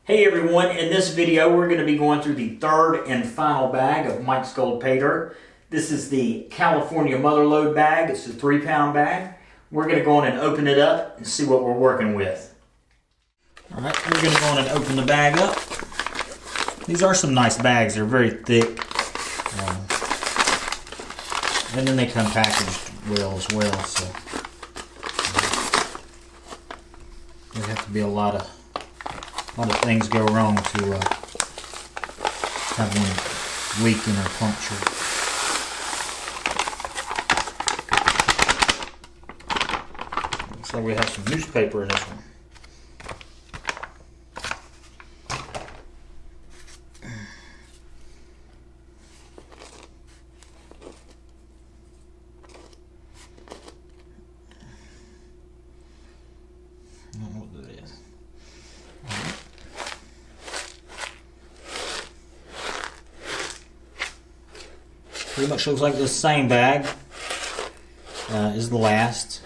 Hey everyone, in this video we're going to be going through the third and final bag of Mike's Gold Paydirt. This is the California Motherload bag. It's a 3-pound bag. We're going to go on and open it up and see what we're working with. Alright, we're going to go on and open the bag up. These are some nice bags. They're very thick. And then they come packaged well as well. So there have to be a lot of things go wrong to have one leaking or punctured. Looks like we have some newspaper in this one. I don't know what that is. Pretty much looks like the same bag is the last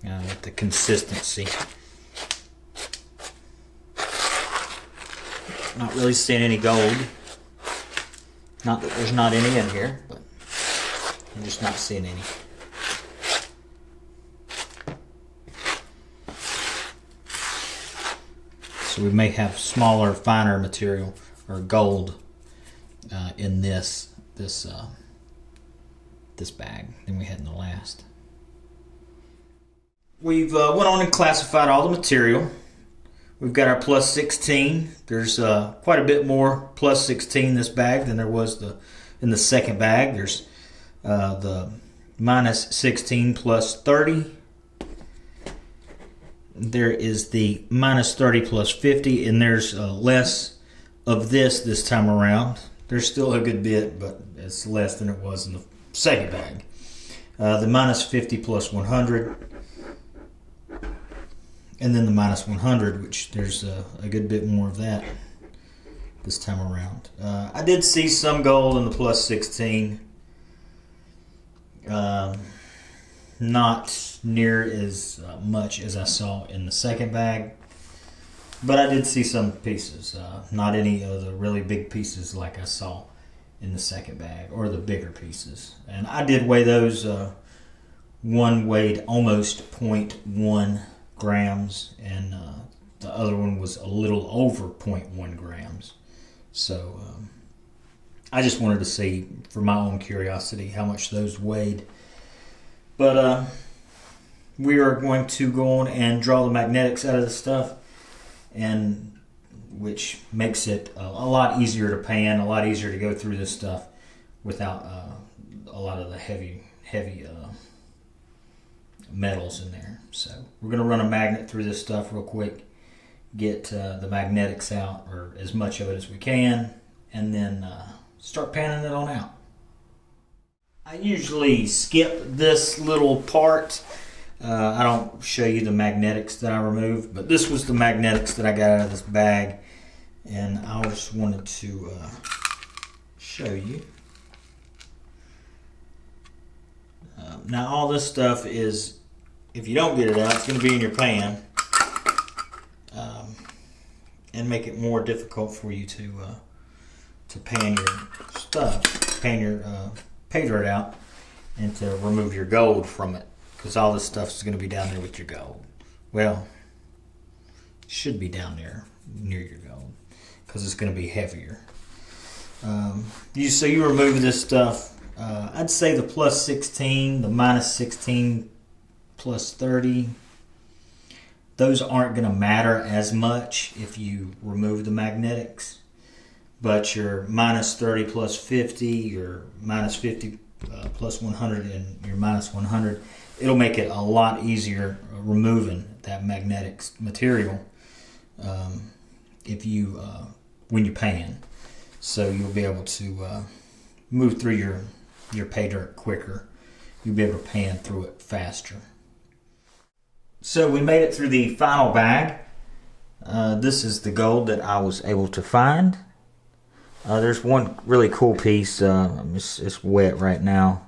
with the consistency. Not really seeing any gold. Not that there's not any in here, but I'm just not seeing any. So we may have smaller, finer material or gold in this bag than we had in the last. We've went on and classified all the material. We've got our plus 16. There's quite a bit more plus 16 in this bag than there was in the second bag. There's the minus 16 plus 30. There is the minus 30 plus 50, and there's less of this time around. There's still a good bit, but it's less than it was in the second bag. The minus 50 plus 100, and then the minus 100, which there's a good bit more of that this time around. I did see some gold in the plus 16. Not near as much as I saw in the second bag, but I did see some pieces. Not any of the really big pieces like I saw in the second bag, or the bigger pieces. And I did weigh those. One weighed almost 0.1 grams, and the other one was a little over 0.1 grams. So I just wanted to see, for my own curiosity, how much those weighed. But we are going to go on and draw the magnetics out of the stuff, and which makes it a lot easier to pan, a lot easier to go through this stuff without a lot of the heavy metals in there. So we're going to run a magnet through this stuff real quick, get the magnetics out, or as much of it as we can, and then start panning it on out. I usually skip this little part. I don't show you the magnetics that I removed, but this was the magnetics that I got out of this bag, and I just wanted to show you. Now all this stuff is, if you don't get it out, it's going to be in your pan, and make it more difficult for you to pan your stuff, pan your Paydirt out, and to remove your gold from it, because all this stuff is going to be down there with your gold. Well, it should be down there near your gold, because it's going to be heavier. So you remove this stuff. I'd say the plus 16, the minus 16 plus 30, those aren't going to matter as much if you remove the magnetics. But your minus 30 plus 50, your minus 50 plus 100, and your minus 100, it'll make it a lot easier removing that magnetic material if you when you pan. So you'll be able to move through your Paydirt quicker. You'll be able to pan through it faster. So we made it through the final bag. This is the gold that I was able to find. There's one really cool piece. It's wet right now.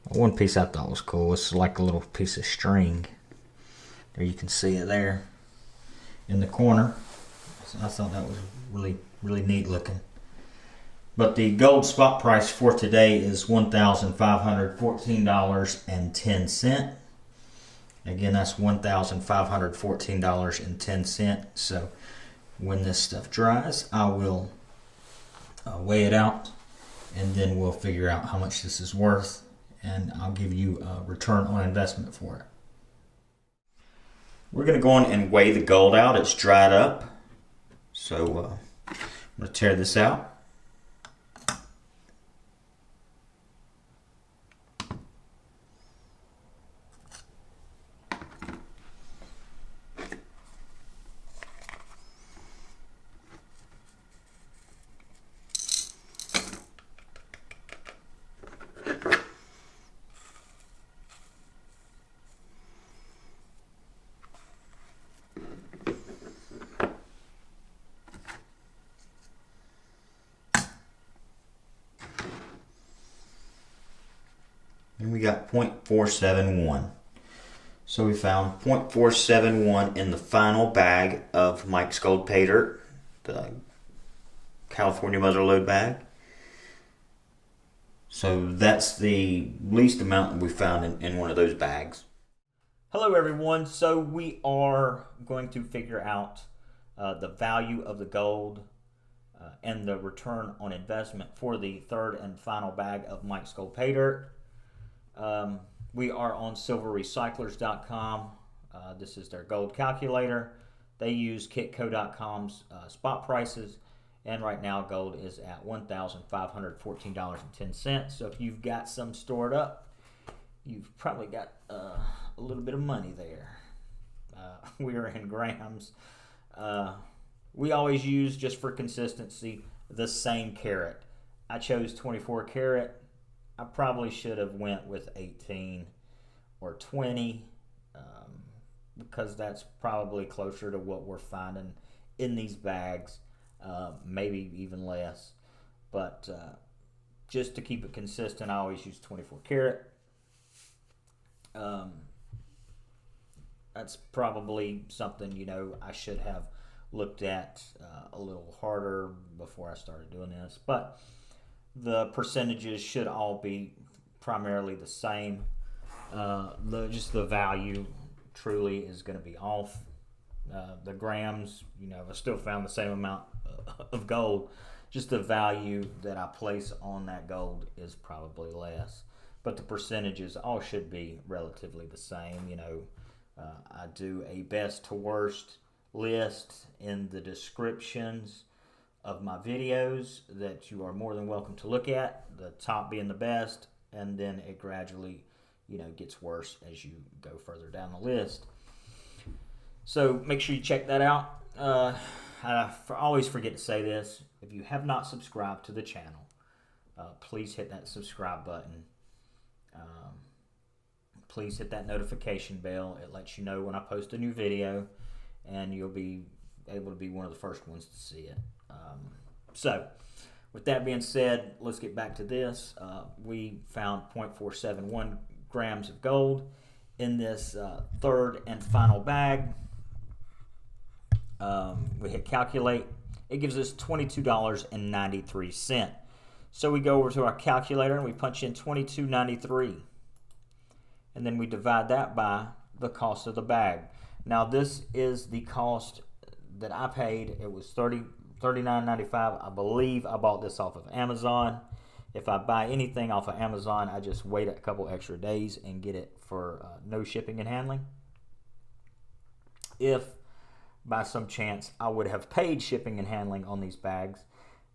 One piece I thought was cool. It's like a little piece of string. There you can see it there. in the corner. So I thought that was really neat looking. But the gold spot price for today is $1,514.10. Again, that's $1,514.10. So when this stuff dries, I will weigh it out, and then we'll figure out how much this is worth, and I'll give you a return on investment for it. We're going to go on and weigh the gold out. It's dried up. So I'm going to tear this out. And we got 0.471. So we found 0.471 in the final bag of Mike's Gold Paydirt, the California Motherload bag. So that's the least amount we found in one of those bags. Hello everyone. So we are going to figure out the value of the gold and the return on investment for the third and final bag of Mike's Gold Paydirt. We are on silverrecyclers.com. This is their gold calculator. They use kitco.com's spot prices, and right now gold is at $1,514.10. So if you've got some stored up, you've probably got a little bit of money there. We are in grams. We always use, just for consistency, the same carat. I chose 24 karat. I probably should have went with 18 or 20 because that's probably closer to what we're finding in these bags, maybe even less. But just to keep it consistent, I always use 24 karat. That's probably something, you know, I should have looked at a little harder before I started doing this. But the percentages should all be primarily the same. Just the value truly is going to be off. The grams, you know, I still found the same amount of gold. Just the value that I place on that gold is probably less. But the percentages all should be relatively the same. You know, I do a best to worst list in the descriptions of my videos that you are more than welcome to look at, the top being the best, and then it gradually, you know, gets worse as you go further down the list. So make sure you check that out. I always forget to say this. If you have not subscribed to the channel, please hit that subscribe button. Please hit that notification bell. It lets you know when I post a new video, and you'll be able to be one of the first ones to see it. So with that being said, let's get back to this. We found 0.471 grams of gold in this third and final bag. We hit calculate. It gives us $22.93. So we go over to our calculator and we punch in $22.93. And then we divide that by the cost of the bag. Now this is the cost that I paid. It was $39.95. I believe I bought this off of Amazon. If I buy anything off of Amazon, I just wait a couple extra days and get it for no shipping and handling. If by some chance I would have paid shipping and handling on these bags,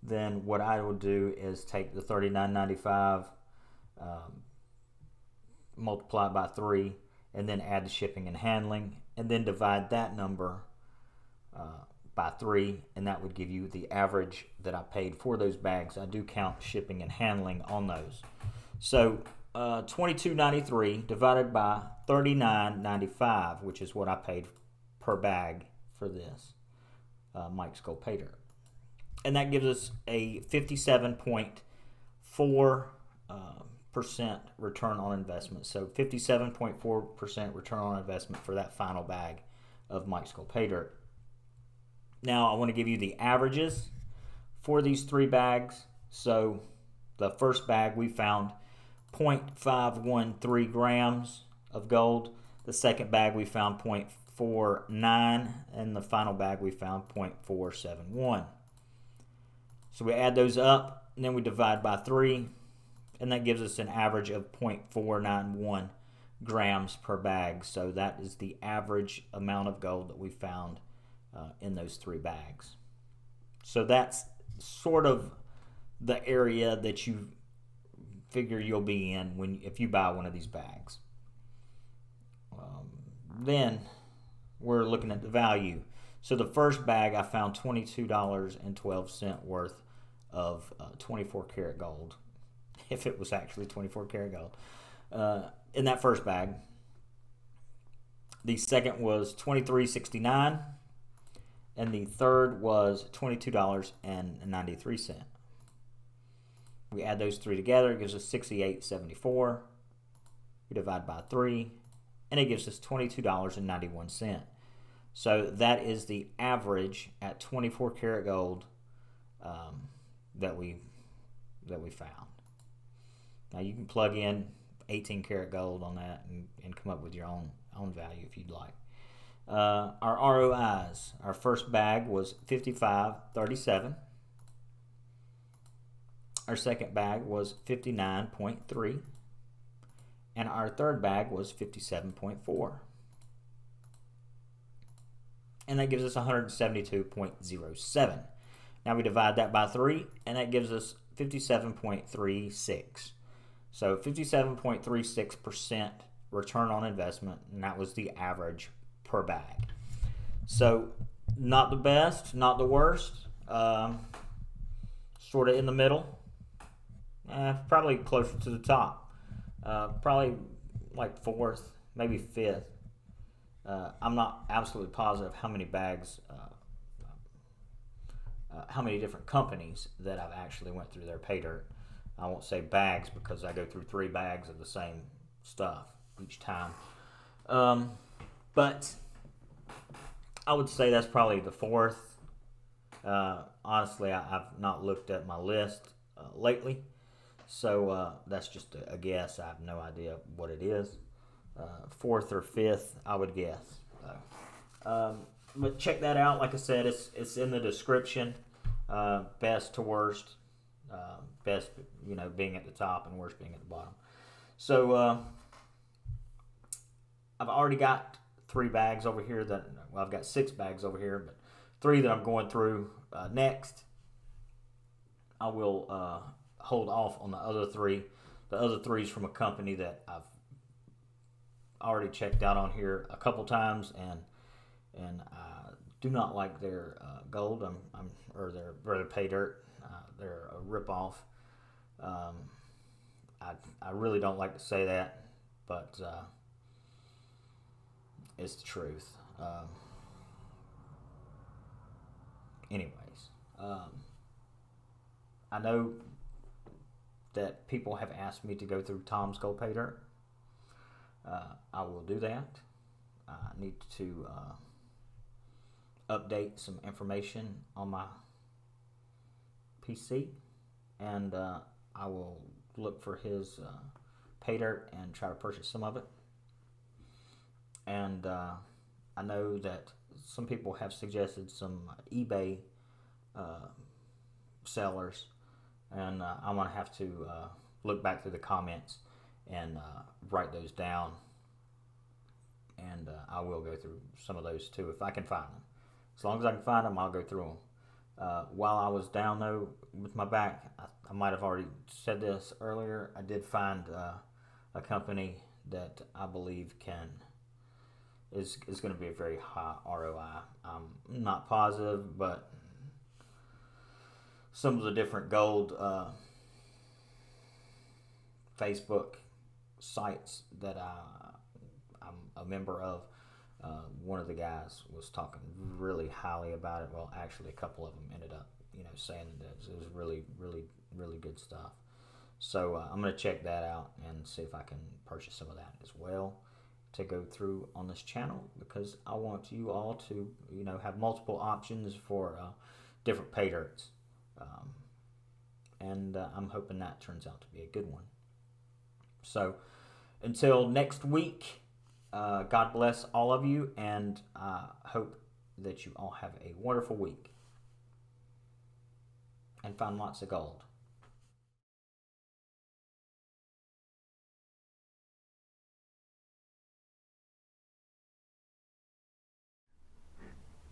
then what I will do is take the $39.95, multiply it by 3, and then add the shipping and handling, and then divide that number by 3, and that would give you the average that I paid for those bags. I do count shipping and handling on those. So $22.93 divided by $39.95, which is what I paid per bag for this Mike's Gold Paydirt. And that gives us a 57.4% return on investment. So 57.4% return on investment for that final bag of Mike's Gold Paydirt. Now I want to give you the averages for these 3 bags. So the first bag we found 0.513 grams of gold. The second bag we found 0.49, and the final bag we found 0.471. So we add those up, and then we divide by 3, and that gives us an average of 0.491 grams per bag. So that is the average amount of gold that we found in those 3 bags. So that's sort of the area that you figure you'll be in if you buy one of these bags. Then we're looking at the value. So the first bag I found $22.12 worth of 24 karat gold, if it was actually 24 karat gold, in that first bag. The second was $23.69, and the third was $22.93. We add those 3 together, it gives us $68.74. We divide by 3, and it gives us $22.91. So that is the average at 24 karat gold that we found. Now you can plug in 18 karat gold on that and come up with your own value if you'd like. Our ROIs, our first bag was 55.37. Our second bag was 59.3, and our third bag was 57.4. And that gives us 172.07. Now we divide that by 3, and that gives us 57.36. So 57.36% return on investment, and that was the average per bag. So not the best, not the worst, sort of in the middle. Probably closer to the top. Probably like 4th, maybe 5th. I'm not absolutely positive how many bags, how many different companies that I've actually went through their Paydirt. I won't say bags because I go through 3 bags of the same stuff each time. But I would say that's probably the 4th. Honestly, I've not looked at my list lately. So that's just a guess. I have no idea what it is. 4th or 5th, I would guess. But check that out. Like I said, it's in the description. Best to worst. Best, being at the top and worst being at the bottom. So I've already got 3 bags over here I've got 6 bags over here, but 3 that I'm going through next. I will hold off on the other 3. The other 3 is from a company that I've already checked out on here a couple times, and I do not like their gold. Or their Paydirt. They're a ripoff. I really don't like to say that, but it's the truth. Anyways, I know that people have asked me to go through Tom's Gold Paydirt. I will do that. I need to update some information on my PC, and I will look for his Paydirt and try to purchase some of it. And I know that some people have suggested some eBay sellers, and I'm going to have to look back through the comments and write those down, and I will go through some of those too if I can find them. As long as I can find them, I'll go through them. While I was down though with my back, I might have already said this earlier, I did find a company that I believe is going to be a very high ROI. I'm not positive, but some of the different gold Facebook sites that I'm a member of, one of the guys was talking really highly about it. Well, actually, a couple of them ended up, saying that it was really, really, really good stuff. So I'm going to check that out and see if I can purchase some of that as well. to go through on this channel, because I want you all to, you know, have multiple options for different pay dirts. And I'm hoping that turns out to be a good one. So until next week, God bless all of you, and I hope that you all have a wonderful week and find lots of gold.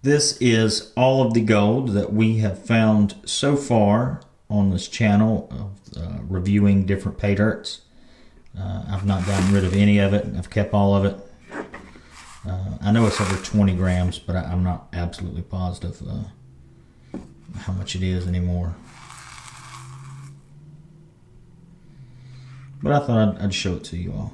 This is all of the gold that we have found so far on this channel of reviewing different pay dirts. I've not gotten rid of any of it. I've kept all of it. I know it's over 20 grams, but I'm not absolutely positive how much it is anymore. But I thought I'd show it to you all.